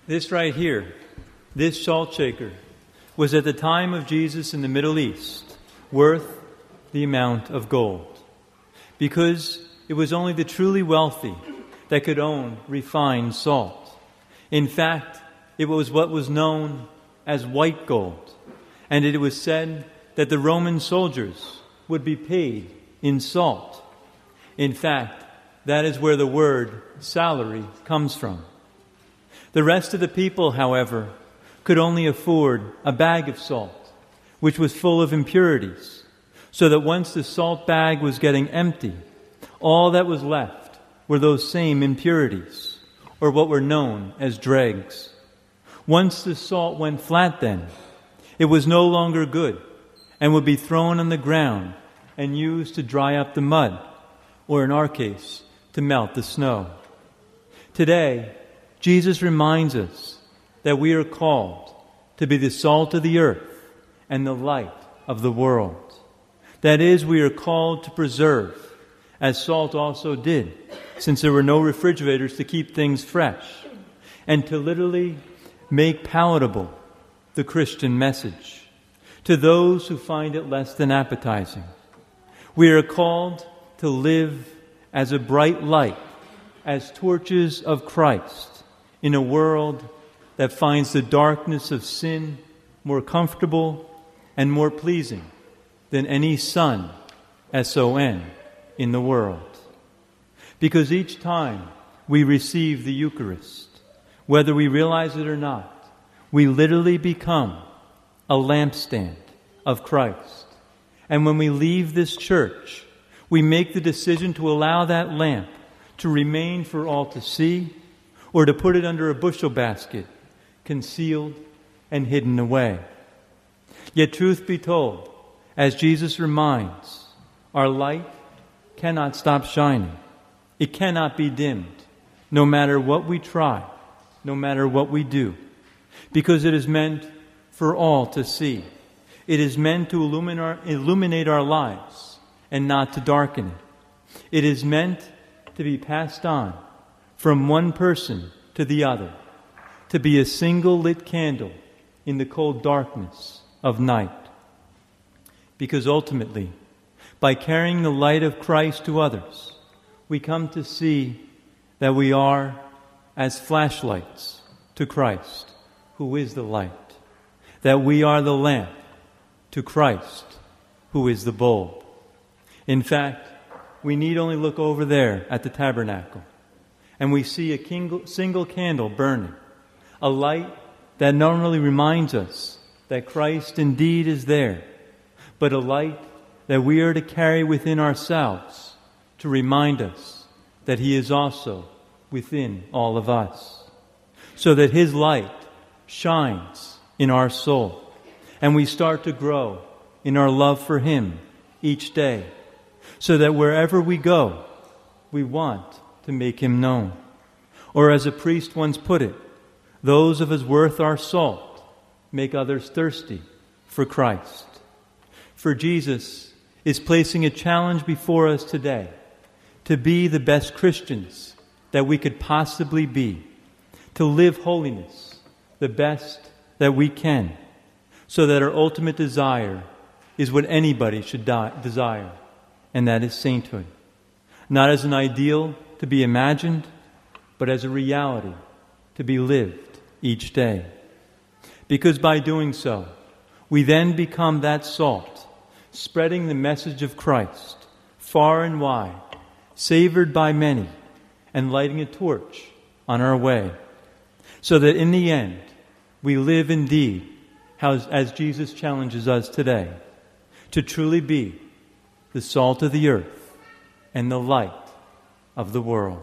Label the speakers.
Speaker 1: This right here, this salt shaker, was at the time of Jesus in the Middle East worth the amount of gold, because it was only the truly wealthy that could own refined salt. In fact, it was what was known as white gold, and it was said that the Roman soldiers would be paid in salt. In fact, that is where the word salary comes from. The rest of the people, however, could only afford a bag of salt, which was full of impurities, so that once the salt bag was getting empty, all that was left were those same impurities, or what were known as dregs. Once the salt went flat then, it was no longer good and would be thrown on the ground and used to dry up the mud, or in our case, to melt the snow. Today, Jesus reminds us that we are called to be the salt of the earth and the light of the world. That is, we are called to preserve, as salt also did, since there were no refrigerators to keep things fresh, and to literally make palatable the Christian message to those who find it less than appetizing. We are called to live as a bright light, as torches of Christ, in a world that finds the darkness of sin more comfortable and more pleasing than any sun, S-O-N, in the world. Because each time we receive the Eucharist, whether we realize it or not, we literally become a lampstand of Christ. And when we leave this church, we make the decision to allow that lamp to remain for all to see, or to put it under a bushel basket, concealed and hidden away. Yet truth be told, as Jesus reminds, our light cannot stop shining. It cannot be dimmed, no matter what we try, no matter what we do, because it is meant for all to see. It is meant to illuminate our lives and not to darken it. It is meant to be passed on from one person to the other, to be a single lit candle in the cold darkness of night. Because ultimately, by carrying the light of Christ to others, we come to see that we are as flashlights to Christ, who is the light, that we are the lamp to Christ, who is the bulb. In fact, we need only look over there at the tabernacle, and we see a single candle burning, a light that not only reminds us that Christ indeed is there, but a light that we are to carry within ourselves to remind us that He is also within all of us, so that His light shines in our soul, and we start to grow in our love for Him each day, so that wherever we go, we want to make Him known. Or as a priest once put it, those of us worth our salt make others thirsty for Christ. For Jesus is placing a challenge before us today to be the best Christians that we could possibly be, to live holiness the best that we can, so that our ultimate desire is what anybody should desire, and that is sainthood. Not as an ideal to be imagined, but as a reality to be lived each day. Because by doing so, we then become that salt, spreading the message of Christ far and wide, savored by many, and lighting a torch on our way, so that in the end, we live indeed as Jesus challenges us today, to truly be the salt of the earth and the light of the world.